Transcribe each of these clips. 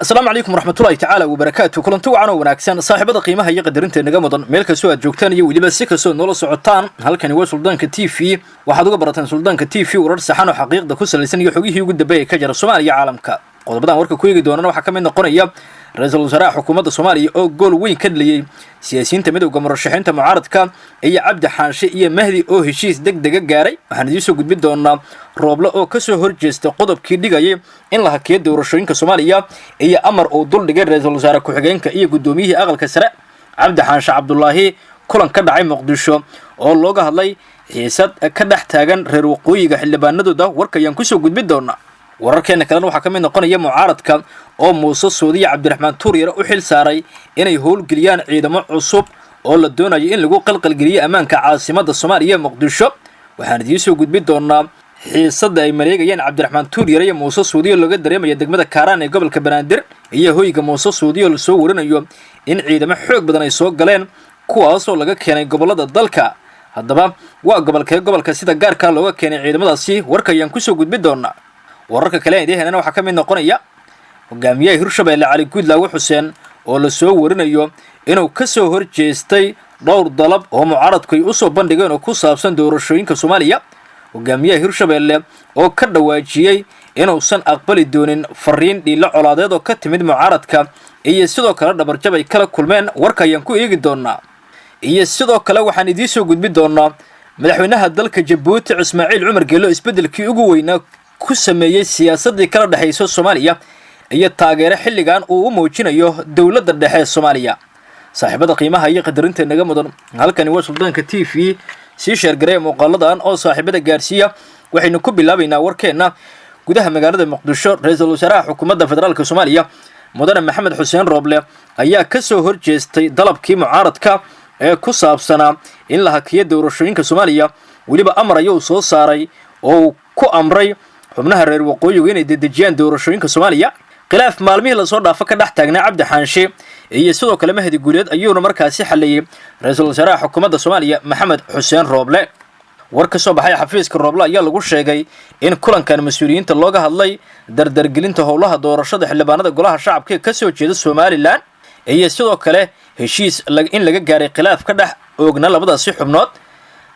السلام عليكم ورحمة الله تعالى وبركاته. كلنتو عنا وناكسان صاحبة قيمة هي قدرنت نجمدن ملك سواد جوكتان يولي بس كسو نور سعطان هل كان يوصل سلطان كتيفي وحدوق برتان سلطان كتيفي ورد سحانو حقيق ده كسر لسان يحويه يقد بيه كجر الصومالي عالمك قضبنا ورك كويق دونا وحكم إن قرية رئيس الوزراء حكومة الصومالية أو جول وين كدلي سياسيين تمدوا كمرشحين تمعارض هي عبد حانشي مهدي أو هشيس دق جاري وحنديسو قد بدونا روبلا أو كسو هرجست قضب كيدي جاي إن لها كيد ورشحين كصومالية هي أمر أو ضل جر رئيس الوزراء كحجين كأي قدوميه أغل كسرة عبد حانش عبد الله كلن كدعي مقدشو أو لوجه الله حسد كدح تاجن رروقوي حل باندو ده ورك ينكسو قد بدونا wararkeena kalena waxa kamid noqonaya mucaaradka oo Muuse Suudiye Cabdiraxmaan Tuuriye u xil saaray inay howl galiyaan ciidamo cusub oo la doonayo in lagu qalqal galiyo amaanka caasimadda Soomaaliya Muqdisho waxaan idin soo gudbin doonaa xiisada ay mareegayaan Cabdiraxmaan Tuuriye iyo Muuse Suudiye laga dareemayo degmada Kaaraan ee gobolka Banaadir iyo hoyga Muuse Suudiye la soo warinayo in ciidamo xoog badan ay soo galeen kuwaas oo laga keenay gobolada dalka haddaba waa gobolka sida gaarka looga keenay ciidamadaasi warkayaan ku soo gudbin doonaa wararka kale ee deegaanana waxa kamid noqonaya hogaamiyaha Hirshabeelle Cali Guudlaawe Xuseen oo la soo warinayo inuu ka soo horjeestay dhowr dalab oo mucaaradku ay u soo bandhigeen oo ku saabsan doorashooyinka Soomaaliya hogaamiyaha Hirshabeelle oo ka dhawaajiyay inuusan aqbali doonin fariin dhilo colaadeed oo ka timid mucaaradka iyo sidoo kale dhabarjab ay kala kulmeen warkayaan ku eegi doonaa iyo sidoo kale waxaan idin soo gudbin doonaa madaxweynaha dalka Jabuuti Ismaaciil Cumar Geelo isbedelkii ugu weynaa ku sameeyay siyaasadii kala dhaxayso Soomaaliya iyo taageero xilligan uu u muujinayo dawladda dhexe Soomaaliya saaxiibada qiimaha iyo qadarinta naga mudan halkani waa Suldaanka TV si sheer gareey muuqaaladan oo saaxiibada gaarsiya waxaynu ku bilaabaynaa warkeena gudaha magaalada Muqdisho ra'iisul wasaaraha xukuumadda federaalka Soomaaliya mudane Maxamed Xuseen Rooble ayaa ka soo horjeestay dalabkii mucaaradka ee ku saabsanaa in la hakiyo doorashooyinka Soomaaliya waliba amar ayuu soo saaray oo ku amray xubnaha reer waqooyiga inay dedejiyaan doorashooyinka Soomaaliya khilaaf maalmihii la soo dhaafay ka dhax taagnaa Cabdi Xaanshe iyo sidoo kale Mahdi Guuleed ayuuna markaasi xaliyay ra'iisul wasaaraha xukuumadda Soomaaliya Maxamed Xuseen Rooble warka soo baxay xafiiska Rooble ayaa lagu sheegay in kulankan mas'uuliyiinta looga hadlay dardargelinta howlaha doorashada xildhibaanada golaha shacabka ka soo jeeda Soomaaliland iyo sidoo kale heshiis in laga gaaray khilaaf ka dhax oogna labadaasi xubnood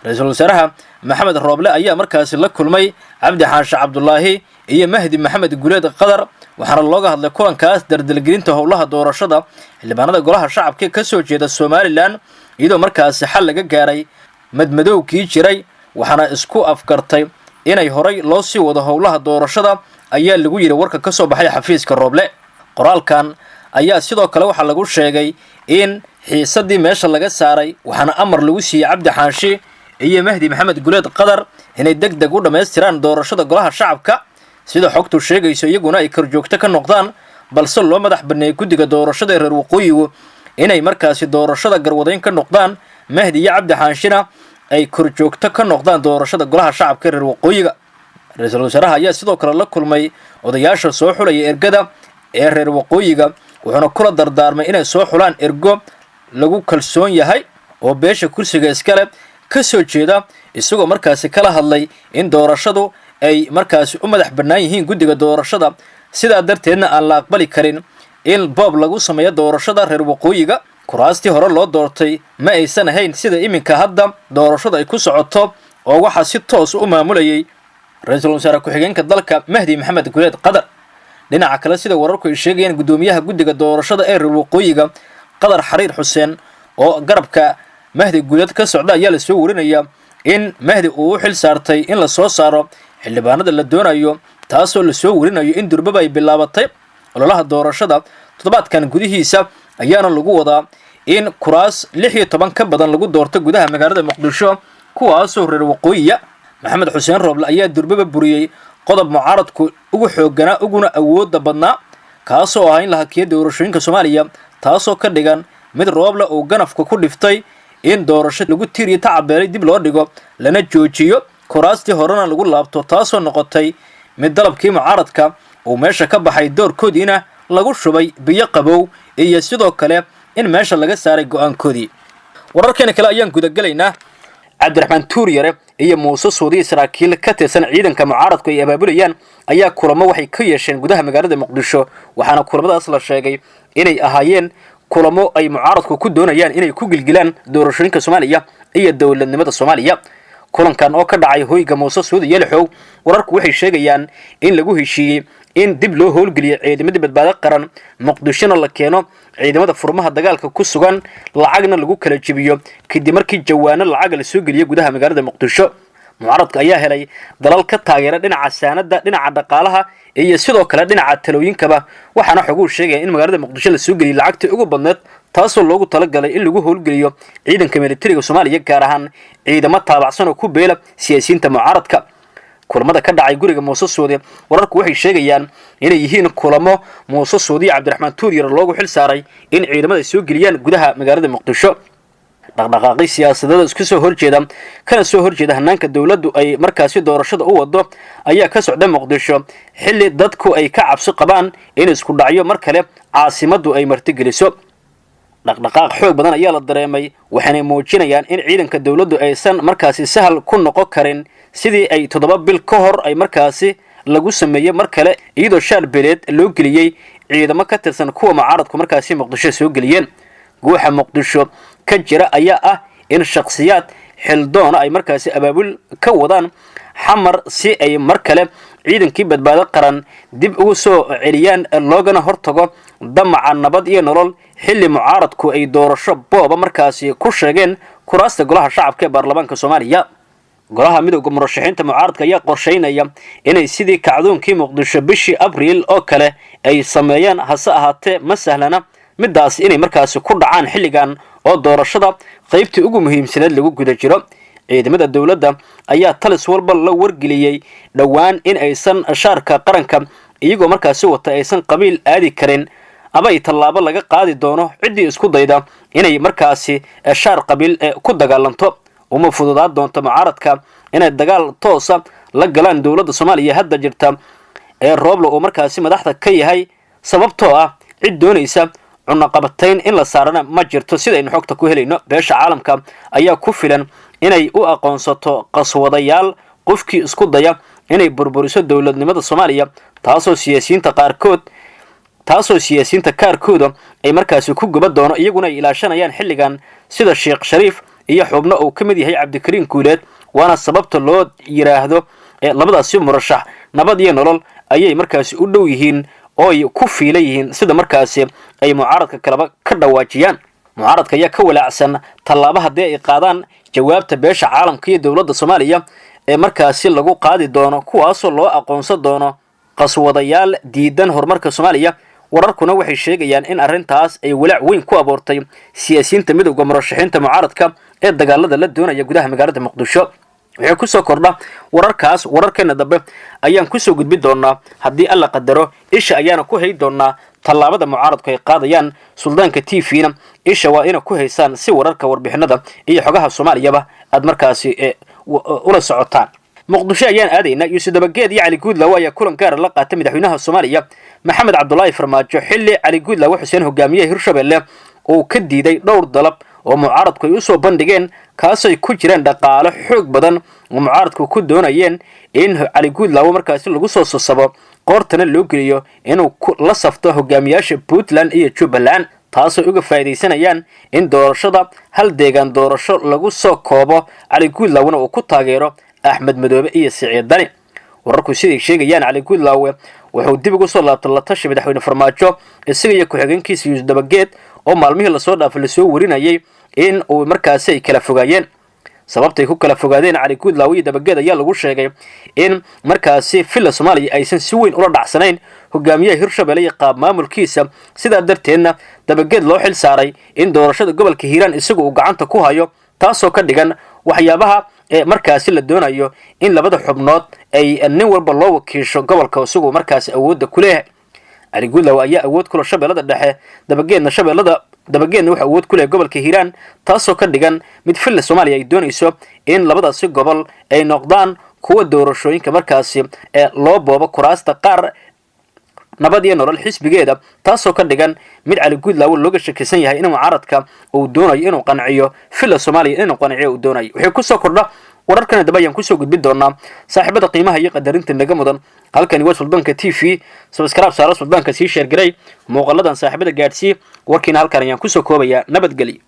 ra'iisul wasaaraha Maxamed Rooble ayaa markaasi la kulmay Cabdi Xaanshe Cabdullaahi iyo Mahdi Maxamed Guuleed Qadar waxaana looga hadlay kulankaas dardargelinta howlaha doorashada xildhibaanada golaha shacabka ka soo jeeda Soomaaliland iyadoo markaasi xal laga gaaray madmadowkii jiray waxaana isku afkartay inay horay loo sii wado howlaha doorashada ayaa lagu yiri warka ka soo baxay xafiiska Rooble qoraalkan ayaa sidoo kale waxa lagu sheegay in xiisadii meesha laga saaray waxaana amar lagu siiyay Cabdi Xaanshe iyo Mahdi Maxamed Guuleed Qadar inay degdeg u dhameystiraan doorashada golaha shacabka sida xogtu sheegayso iyaguna ay korjoogto ka noqdaan balse loo madax baneeyay guddiga doorashada reer waqooyigu inay markaasi doorashada garwadeyn ka noqdaan Mahdi iyo Cabdi Xaanshina ay korjoogto ka noqdaan doorashada golaha shacabka reer waqooyiga ra'iisul wasaaraha ayaa sidoo kale la kulmay odayaasha soo xulaya ergada ee reer waqooyiga wuxuuna kula dardaarmay inay soo xulaan ergo lagu kalsoon yahay oo beesha kursiga iskale ka soo jeeda isagoo markaasi kala hadlay in doorashadu ay markaasi u madax bannaan yihiin guddiga doorashada sidaa darteedna aan la aqbali karin in boob lagu sameeyo doorashada reer waqooyiga kuraastii hore loo doortay ma aysan ahayn sida iminka hadda doorashada ay ku socoto oo waxa si toos u maamulayay ra'iisul wasaare ku-xigeenka dalka Mahdi Maxamed Guuleed Qadar dhinaca kale sida wararku ay sheegayaan gudoomiyaha guddiga doorashada ee reer waqooyiga Qadar Xariir Xuseen oo garabka Mahdi Guuleed ka socda ayaa la soo warinaya in Mahdi uu xil saartay in la soo saaro xildhibaanada la doonayo taasoo la soo warinayo in durbaba ay bilaabatay ololaha doorashada toddobaadkan gudihiisa ayaana lagu wadaa in kuraas 16 ka badan lagu doorto gudaha magaalada Muqdisho kuwaasoo reer waqooyiga Maxamed Xuseen Rooble ayaa durbaba buriyay qodob mucaaradku ugu xoogana uguna awoodda badnaa kaasoo ah in la hakiyo doorashooyinka Soomaaliya taasoo ka dhigan mid Rooble uu ganafka ku dhiftay in doorasho lagu tiiriyo tacabeelay dib loo dhigo lana joojiyo kuraastii horena lagu laabto taasoo noqotay mid dalabkii mucaaradka uu meesha ka baxay doorkoodiina lagu shubay biyo qabow iyo sidoo kale in meesha laga saaray go'aankoodii wararkeena kale ayaan guda galaynaa cabdiraxmaan tuuryare iyo muuse suudi saraakiil ka tirsan ciidanka mucaaradku ay abaabulayaan ayaa kulamo waxay ka yeesheen gudaha magaalada muqdisho waxaana kulamadaas la sheegay inay ahaayeen kulamo ay mucaaradku ku doonayaan inay ku gilgilaan doorashooyinka Soomaaliya iyo dawladnimada Soomaaliya kulankan oo ka dhacay hoyga muuse suudi yelxow wararku waxay sheegayaan in lagu heshiiyay in dib loo howlgeliyo ciidamada badbaado qaran muqdishona la keeno ciidamada furmaha dagaalka ku sugan lacagna lagu kala jibiyo kadib markii jawaano lacag la soo geliyo gudaha magaalada muqdisho mucaaradka ayaa helay dalal ka taageera dhinaca saanada dhinaca dhaqaalaha iyo sidoo kale dhinaca talooyinkaba waxaana xoguhu sheegay in magaalada muqdisho la soo geliyo lacagtii ugu badneed taasoo loogu talagalay in lagu howlgeliyo ciidanka militariga Soomaaliya gaar ahaan ciidamo taabacsan oo ku beela siyaasiyiinta mucaaradka kulamada ka dhacay guriga muuse suudi wararku waxay sheegayaan inay yihiin kulamo muuse suudi cabdiraxmaan tuuryare loogu xil saaray in ciidamada soo geliyaan gudaha magaalada muqdisho dhaqdhaqaaqi siyaasadeed isku soo horjeeda kana soo horjeeda hanaanka dawladdu ay markaasi doorashada u wado ayaa ka socda muqdisho xilli dadku ay ka cabsi qabaan in isku dhacyo mar kale caasimadu ay martigeliso dhaqdhaqaaq xoog badan ayaa la dareemay waxaanay muujinayaan in ciidanka dawladdu aysan markaasi sahal ku noqon karin sidii ay 7 bil ka hor ay markaasi lagu sameeyay mar kale iyadoo shaar beeleed loo geliyay ciidamo ka tirsan kuwa mucaaradku markaasi muqdisho soo geliyeen guuxa muqdisho ka jira ayaa ah in shakhsiyaad xildoona ay markaasi abaabul ka wadaan xamar si ay mar kale ciidankii badbaado qaran dib ugu soo celiyaan loogana hortago damaca nabad iyo nolol xilli mucaaradku ay doorasho booba markaasi ku sheegeen kuraasta golaha shacabka ee baarlamaanka Soomaaliya golaha midowga murashaxiinta mucaaradka ayaa qorsheynaya inay sidii kacdoonkii muqdisho bishii abriil oo kale ay sameeyaan hase ahaatee ma sahlana midaas inay markaasi ku dhacaan xilligan oo doorashada qaybtii ugu muhiimsaneed lagu guda jiro ciidamada dawladda ayaa talis walba la wargeliyay dhawaan in aysan shaarka qaranka iyagoo markaasi wata aysan qabiil aadi karin ama ay tallaabo laga qaadi doono cidii isku dayda inay markaasi shaar qabiil ku dagaalanto uma fududaad doonto mucaaradka inay dagaal toosa la galaan dawladda Soomaaliya hadda jirta ee rooblo oo markaasi madaxda ka yahay sababtoo ah cid doonaysa cunaqabatayn in la saarana ma jirto sida aynu xogta ku helayno beesha caalamka ayaa ku filan inay u aqoonsato qaswadayaal qofkii isku daya inay burburiso dawladnimada Soomaaliya taasoo siyaasiyiinta qaarkooda ay markaasi ku guba doono iyaguna ay ilaashanayaan xilligan sida Sheekh Shariif iyo xubno uu ka mid yahay Cabdikariin Guuleed waana sababta loo yiraahdo labadaasi murashax nabad iyo nolol ayay markaasi u dhow yihiin oo ay ku fiilayeen sida markaasi ay mucaaradka kalaba ka dhawaajiyaan mucaaradka ayaa ka walaacsan tallaabaha hadii ay qaadaan jawaabta beesha caalamka iyo dawladda Soomaaliya ee markaasi lagu qaadi doono kuwaasoo loo aqoonsan doono qaswadayaal diidan horumarka Soomaaliya wararkuna waxay sheegayaan in arrintaas ay walaac weyn ku abuurtay siyaasiyiinta midowga murashaxiinta mucaaradka ee dagaalada la doonaya gudaha magaalada muqdisho waxay ku soo kordha wararkeena dambe ayaan ku soo gudbi doonaa haddii alla qadaro isha ayaana ku hay doonaa tallaabada mucaaradku ay qaadayaan suldaanka TV-na isha waa ina ku haysaan si wararka warbixinada iyo xogaha Soomaaliyaba aad markaasi ula socotaan muqdisho ayaan aadaynaa iyo sidabageed iyo Cali Guudlaaw ayaa kulan gaar la qaatay madaxweynaha Soomaaliya Maxamed Cabdullaahi Farmaajo xilli Cali Guudlaaw Xuseen hogaamiye Hirshabelle oo ka diiday dhowr dalab oo mucaaradku ay u soo bandhigeen kaasay ku jireen dhaqaale xoog badan oo mucaaradku ku doonayeen in Cali Guudlaaw markaasi lagu soo sasabo qoortana loo geliyo inuu la safto hogaamiyaasha Puntland iyo Jubbaland taasoo uga faa'iideysanayaan in doorashada hal deegaan doorasho lagu soo koobo Cali Guudlaawna uu ku taageero Axmed Madoobe iyo Siciid Dani wararku sidii sheegayaan Cali Guudlaaw wuxuu dib ugu soo laabtay la tashi madaxweyne Farmaajo isaga iyo ku-xigeenkiisa Yuusuf Dabageed oo maalmihii la soo dhaafay la soo warinayay in uu markaasi ay kala fogaayeen sababtay ku kala fogaadeen Cali Guudlaaw iyo Dabageed ayaa lagu sheegay in markaasi filla Soomaaliya aysan si weyn ula dhacsanayn hogaamiyaha Hirshabelle iyo qaab maamulkiisa sida darteedna Dabageed loo xil saaray in doorashada gobolka Hiiraan isagu uu gacanta ku hayo taasoo ka dhigan waxyaabaha markaasi la doonayo in labada xubnood ay nin walba loo wakiisho gobolka isagu markaasi awood ku leeyahay Cali Guudlaaw ayaa awood ku leh Shabeellada Dhexe Dabageedna wuxuu awood ku leeyahay gobolka Hiiraan taasoo ka dhigan mid filla Soomaaliya ay doonayso in labadaasi gobol ay noqdaan kuwa doorashooyinka markaasi loo boobo kuraasta qaar nabad iyo nolol xisbigeeda taasoo ka dhigan mid Cali Guudlaawe looga shakisan yahay inuu mucaaradka uu doonayo inuu qanciyo fila Soomaaliya inuu qanciyo uu doonayo wixii ku soo kordha wararkan daba ayaan ku soo gudbin doonaa saaxiibada qiimaha iyo qadarinta naga mudan halkani waa Suldaanka TV subscribe saaro Suldaanka si share garay muuqaaladan saaxiibada gaadsii warkiina halkan ayaan ku soo koobaya nabadgelyo